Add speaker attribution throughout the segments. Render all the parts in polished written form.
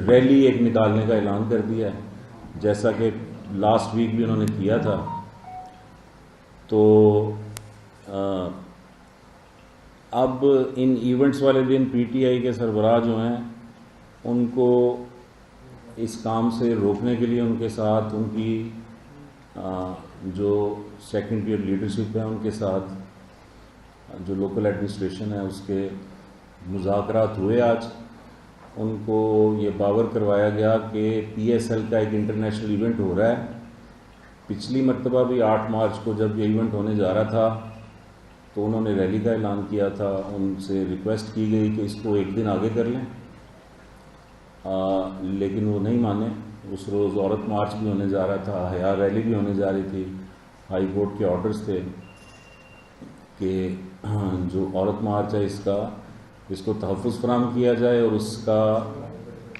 Speaker 1: Rally ایک نکالنے کا اعلان کر دیا ہے، جیسا کہ لاسٹ ویک بھی انہوں نے کیا تھا. تو اب ان ایونٹس والے دن پی ٹی آئی کے سربراہ جو ہیں ان کو اس کام سے روکنے کے لیے ان کے ساتھ ان کی جو سیکنڈ ٹیئر لیڈرشپ ہے ان کے ساتھ جو لوکل ایڈمنسٹریشن ہے اس کے مذاکرات ہوئے. آج ان کو یہ باور کروایا گیا کہ پی ایس ایل کا ایک انٹرنیشنل ایونٹ ہو رہا ہے. پچھلی مرتبہ بھی 8 مارچ کو جب یہ ایونٹ ہونے جا رہا تھا تو انہوں نے ریلی کا اعلان کیا تھا. ان سے ریکویسٹ کی گئی کہ اس کو ایک دن آگے کر لیں، لیکن وہ نہیں مانے. اس روز عورت مارچ بھی ہونے جا رہا تھا، حیا ریلی بھی ہونے جا رہی تھی. ہائی کورٹ کے آرڈرز تھے کہ جو عورت مارچ ہے اس کو تحفظ فراہم کیا جائے اور اس کا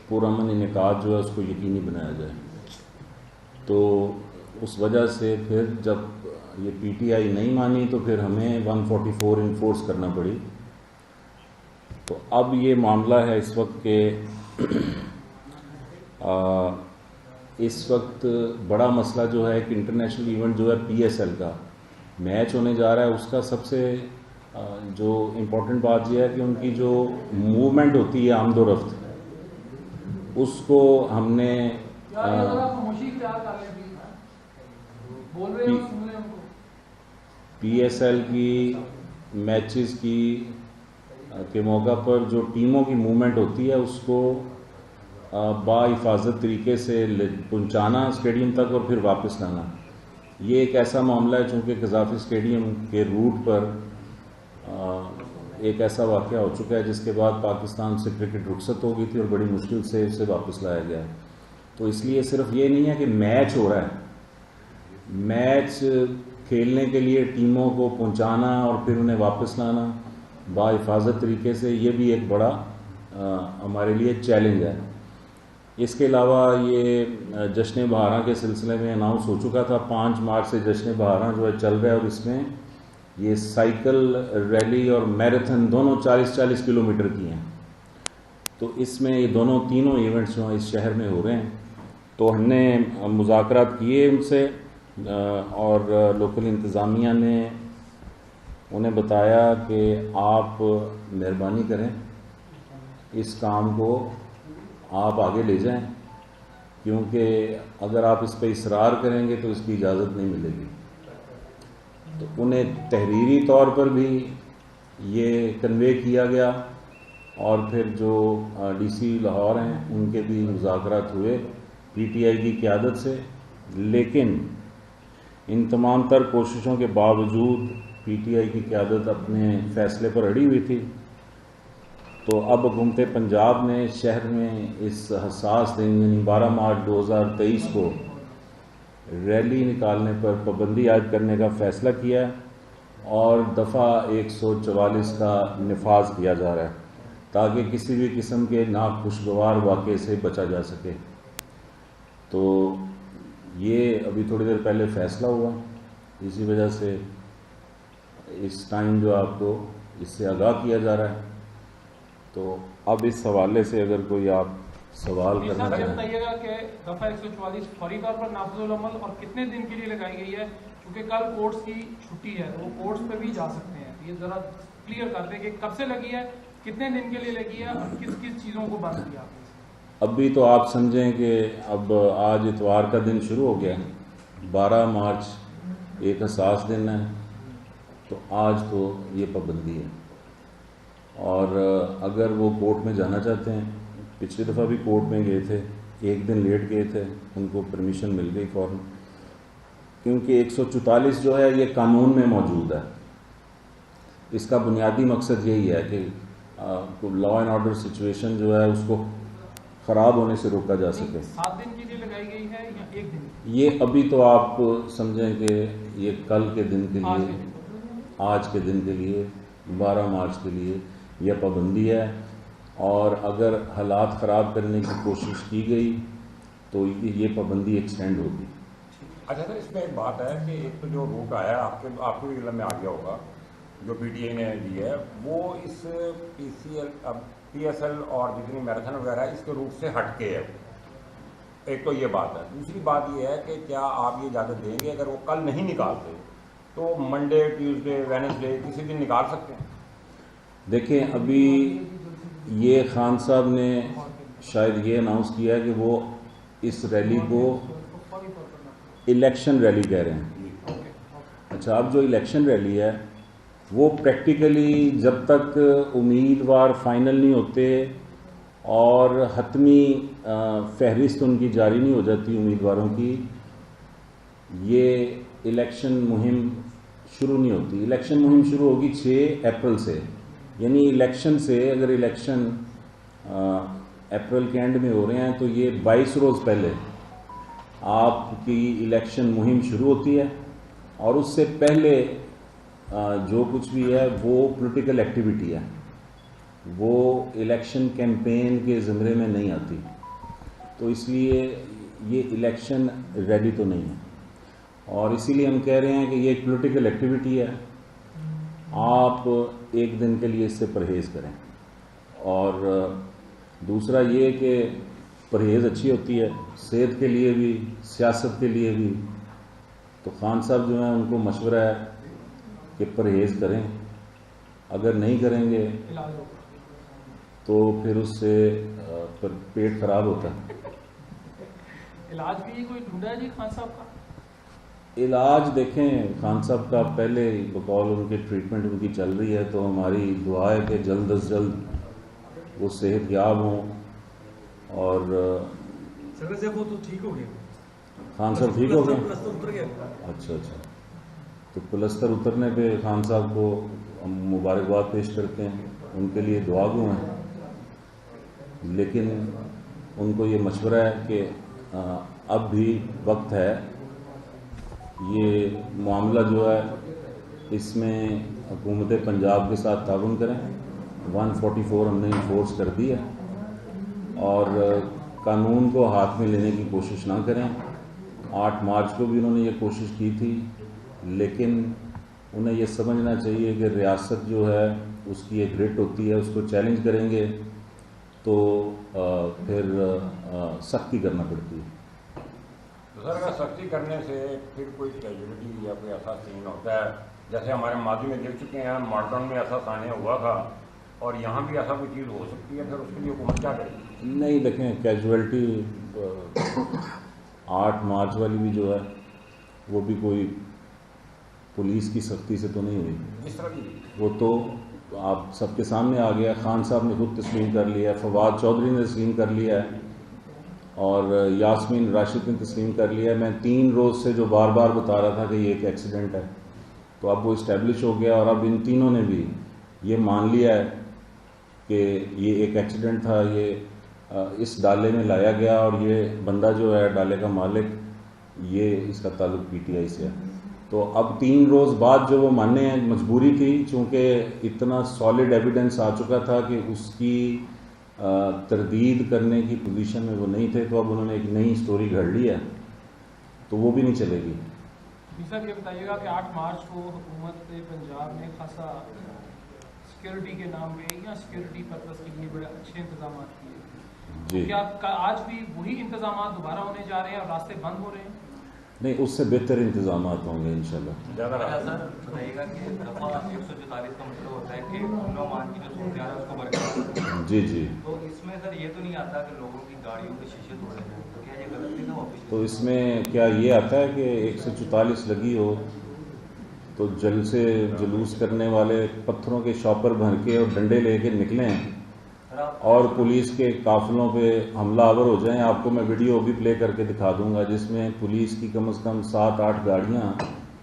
Speaker 1: پرامن انعقاد جو ہے اس کو یقینی بنایا جائے. تو اس وجہ سے پھر جب یہ پی ٹی آئی نہیں مانی تو پھر ہمیں 144 انفورس کرنا پڑی. تو اب یہ معاملہ ہے اس وقت کہ اس وقت بڑا مسئلہ جو ہے کہ انٹرنیشنل ایونٹ جو ہے پی ایس ایل کا میچ ہونے جا رہا ہے. اس کا سب سے جو امپورٹنٹ بات یہ ہے کہ ان کی جو موومنٹ ہوتی ہے آمد و رفت، اس کو ہم نے پی ایس ایل کی میچز کی کے موقع پر جو ٹیموں کی موومنٹ ہوتی ہے اس کو با حفاظت طریقے سے پہنچانا اسٹیڈیم تک اور پھر واپس لانا. یہ ایک ایسا معاملہ ہے چونکہ قذافی اسٹیڈیم کے روٹ پر ایک ایسا واقعہ ہو چکا ہے جس کے بعد پاکستان سے کرکٹ رخصت ہو گئی تھی اور بڑی مشکل سے اسے واپس لایا گیا. تو اس لیے صرف یہ نہیں ہے کہ میچ ہو رہا ہے، میچ کھیلنے کے لیے ٹیموں کو پہنچانا اور پھر انہیں واپس لانا با حفاظت طریقے سے، یہ بھی ایک بڑا ہمارے لیے چیلنج ہے. اس کے علاوہ یہ جشن بہاراں کے سلسلے میں اناؤنس ہو چکا تھا. 5 مارچ سے جشن بہاراں جو ہے چل رہا ہے اور اس میں یہ سائیکل ریلی اور میراتھن دونوں 40-40 کلومیٹر کی ہیں. تو اس میں یہ تینوں ایونٹس جو ہیں اس شہر میں ہو رہے ہیں. تو ہم نے مذاکرات کیے ان سے اور لوکل انتظامیہ نے انہیں بتایا کہ آپ مہربانی کریں اس کام کو آپ آگے لے جائیں، کیونکہ اگر آپ اس پہ اصرار کریں گے تو اس کی اجازت نہیں ملے گی. تو انہیں تحریری طور پر بھی یہ کنوے کیا گیا اور پھر جو ڈی سی لاہور ہیں ان کے بھی مذاکرات ہوئے پی ٹی آئی کی قیادت سے. لیکن ان تمام تر کوششوں کے باوجود پی ٹی آئی کی قیادت اپنے فیصلے پر اڑی ہوئی تھی. تو اب حکومت پنجاب نے شہر میں اس حساس دن یعنی 12 مارچ 2023 کو ریلی نکالنے پر پابندی عائد کرنے کا فیصلہ کیا ہے اور دفعہ 144 کا نفاذ کیا جا رہا ہے تاکہ کسی بھی قسم کے ناخوشگوار واقعے سے بچا جا سکے. تو یہ ابھی تھوڑی دیر پہلے فیصلہ ہوا، اسی وجہ سے اس ٹائم جو آپ کو اس سے آگاہ کیا جا رہا ہے. تو اب اس حوالے سے اگر کوئی آپ سوال کرنا چاہیں.
Speaker 2: بتائیے گا کہ دفعہ 144 فوری طور پر نافذ العمل اور کتنے دن کے لیے لگائی گئی ہے، کیونکہ کل کورٹس کی چھٹی ہے وہ کورٹس پہ بھی جا سکتے ہیں. یہ ذرا کلیئر کر دیں کہ کب سے لگی ہے، کتنے دن کے لیے لگی ہے اور کس کس چیزوں کو بند کیا.
Speaker 1: ابھی تو آپ سمجھیں کہ اب آج اتوار کا دن شروع ہو گیا، 12 مارچ ایک حساس دن ہے، تو آج تو یہ پابندی ہے. اور اگر وہ کورٹ میں جانا چاہتے ہیں، پچھلی دفعہ بھی کورٹ میں گئے تھے، ایک دن لیٹ گئے تھے، ان کو پرمیشن مل گئی فوراً، کیونکہ 144 جو ہے یہ قانون میں موجود ہے. اس کا بنیادی مقصد یہی ہے کہ لا اینڈ آرڈر سچویشن جو ہے اس کو خراب ہونے سے روکا جا سکے.
Speaker 2: 7 دن کے لیے لگائی گئی ہے یا 1 دن؟
Speaker 1: یہ ابھی تو آپ سمجھیں کہ یہ کل کے دن کے لیے، آج کے دن کے لیے 12 مارچ کے لیے یہ پابندی ہے. اور اگر حالات خراب کرنے کی کوشش کی گئی تو یہ پابندی ایکسٹینڈ ہوگی.
Speaker 3: اچھا سر، اس میں ایک بات ہے کہ ایک تو جو روٹ آیا آپ کے بھی علم میں آ گیا ہوگا جو پی ٹی آئی نے دی ہے، وہ اس پی سی ایل اب PSL اور جتنی میراتھن وغیرہ ہے اس کے روٹ سے ہٹ کے ہے. ایک تو یہ بات ہے. دوسری بات یہ ہے کہ کیا آپ یہ اجازت دیں گے اگر وہ کل نہیں نکالتے تو منڈے, ٹیوزڈے, وینسڈے کسی دن نکال سکتے ہیں؟
Speaker 1: دیکھیں ابھی یہ خان صاحب نے شاید یہ اناؤنس کیا ہے کہ وہ اس ریلی کو الیکشن ریلی کہہ رہے ہیں. اچھا, اب جو الیکشن ریلی ہے وہ پریکٹیکلی جب تک امیدوار فائنل نہیں ہوتے اور حتمی فہرست ان کی جاری نہیں ہو جاتی امیدواروں کی, یہ الیکشن مہم شروع نہیں ہوتی. الیکشن مہم شروع ہوگی 6 اپریل سے, یعنی الیکشن سے اگر الیکشن اپریل کے اینڈ میں ہو رہے ہیں تو یہ 22 روز پہلے آپ کی الیکشن مہم شروع ہوتی ہے, اور اس سے پہلے جو کچھ بھی ہے وہ پولیٹیکل ایکٹیویٹی ہے, وہ الیکشن کیمپین کے زمرے میں نہیں آتی. تو اس لیے یہ الیکشن ریڈی تو نہیں ہے, اور اسی لیے ہم کہہ رہے ہیں کہ یہ ایک پولیٹیکل ایکٹیویٹی ہے. آپ ایک دن کے لیے اس سے پرہیز کریں. اور دوسرا یہ کہ پرہیز اچھی ہوتی ہے صحت کے لیے بھی, سیاست کے لیے بھی. تو خان صاحب جو ہیں ان کو مشورہ ہے کہ پرہیز کریں, اگر نہیں کریں گے تو پھر اس سے پیٹ خراب ہوتا ہے.
Speaker 2: علاج کے لیے کوئی ڈھونڈا ہے جی خان صاحب کا؟
Speaker 1: علاج دیکھیں خان صاحب کا پہلے بقول ان کی ٹریٹمنٹ ان کی چل رہی ہے, تو ہماری دعا ہے کہ جلد از جلد وہ صحت یاب ہوں. اور
Speaker 4: سر سے وہ تو ٹھیک ہو گئے,
Speaker 1: خان صاحب ٹھیک ہو گئے؟
Speaker 4: پلستر اتر گیا.
Speaker 1: اچھا اچھا, تو پلستر اترنے پہ خان صاحب کو ہم مبارکباد پیش کرتے ہیں, ان کے لیے دعا گو ہیں. لیکن ان کو یہ مشورہ ہے کہ اب بھی وقت ہے. یہ معاملہ جو ہے اس میں حکومت پنجاب کے ساتھ تعاون کریں. 144 ہم نے انفورس کر دی ہے, اور قانون کو ہاتھ میں لینے کی کوشش نہ کریں. 8 مارچ کو بھی انہوں نے یہ کوشش کی تھی, لیکن انہیں یہ سمجھنا چاہیے کہ ریاست جو ہے اس کی ایک ریٹ ہوتی ہے, اس کو چیلنج کریں گے تو پھر سختی کرنا پڑتی ہے.
Speaker 3: سر اگر سختی کرنے سے پھر کوئی کیجولیٹی یا کوئی ایسا سین ہوتا ہے جیسے ہمارے ماضی میں دیکھ چکے ہیں, مالٹن میں ایسا سانحہ ہوا تھا, اور یہاں بھی ایسا کوئی چیز ہو سکتی ہے, پھر اس کے لیے حکومت کیا کرے گی؟
Speaker 1: نہیں دیکھیں, کیجویلٹی 8 مارچ والی بھی جو ہے وہ بھی کوئی پولیس کی سختی سے تو نہیں ہوئی.
Speaker 3: اس طرح کی
Speaker 1: وہ تو آپ سب کے سامنے آ گیا. خان صاحب نے خود تسلیم کر لیا, فواد چودھری نے تسلیم کر لیا ہے, اور یاسمین راشد نے تسلیم کر لیا ہے. میں 3 روز سے جو بار بار بتا رہا تھا کہ یہ ایک ایکسیڈنٹ ہے, تو اب وہ اسٹیبلش ہو گیا, اور اب ان تینوں نے بھی یہ مان لیا ہے کہ یہ ایک ایکسیڈنٹ تھا, یہ اس ڈالے میں لایا گیا, اور یہ بندہ جو ہے ڈالے کا مالک, یہ اس کا تعلق PTI سے ہے. تو اب 3 روز بعد جو وہ ماننے ہیں, مجبوری تھی چونکہ اتنا سالڈ ایویڈنس آ چکا تھا کہ اس کی تردید کرنے کی پوزیشن میں وہ نہیں تھے, تو اب انہوں نے ایک نئی سٹوری گھڑ لی ہے, تو وہ بھی نہیں چلے گی.
Speaker 2: صاحب یہ بتائیے گا کہ 8 مارچ کو حکومت پنجاب نے خاصا سیکورٹی کے نام پہ یا سیکورٹی پرپز کے لیے بڑے اچھے انتظامات کیے,
Speaker 1: جی
Speaker 2: کیا آج بھی وہی انتظامات دوبارہ ہونے جا رہے ہیں اور راستے بند ہو رہے ہیں؟
Speaker 1: نہیں, اس سے بہتر انتظامات ہوں گے انشاءاللہ.
Speaker 5: سر بتائیے گا کہ دفعہ 144 کا مطلب ہوتا ہے کہ امن و امان کی جو صورتحال ہے اس کو برقرار.
Speaker 1: جی جی,
Speaker 5: تو اس میں سر یہ تو نہیں آتا کہ لوگوں کی گاڑیوں کے شیشے توڑے جائیں, تو کیا یہ غلط نہیں ہو؟
Speaker 1: تو اس میں کیا یہ آتا ہے کہ 144 لگی ہو تو جلوس کرنے والے پتھروں کے شاپر بھر کے اور ڈنڈے لے کے نکلیں اور پولیس کے قافلوں پہ حملہ آور ہو جائیں؟ آپ کو میں ویڈیو بھی پلے کر کے دکھا دوں گا جس میں پولیس کی کم از کم 7-8 گاڑیاں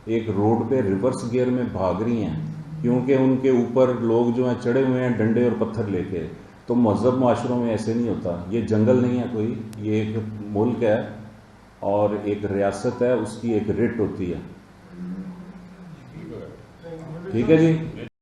Speaker 1: ایک روڈ پہ ریورس گیئر میں بھاگ رہی ہیں, کیونکہ ان کے اوپر لوگ جو ہیں چڑھے ہوئے ہیں ڈنڈے اور پتھر لے کے. تو مہذب معاشروں میں ایسے نہیں ہوتا. یہ جنگل نہیں ہے کوئی, یہ ایک ملک ہے اور ایک ریاست ہے, اس کی ایک ریٹ ہوتی ہے. ٹھیک ہے جی.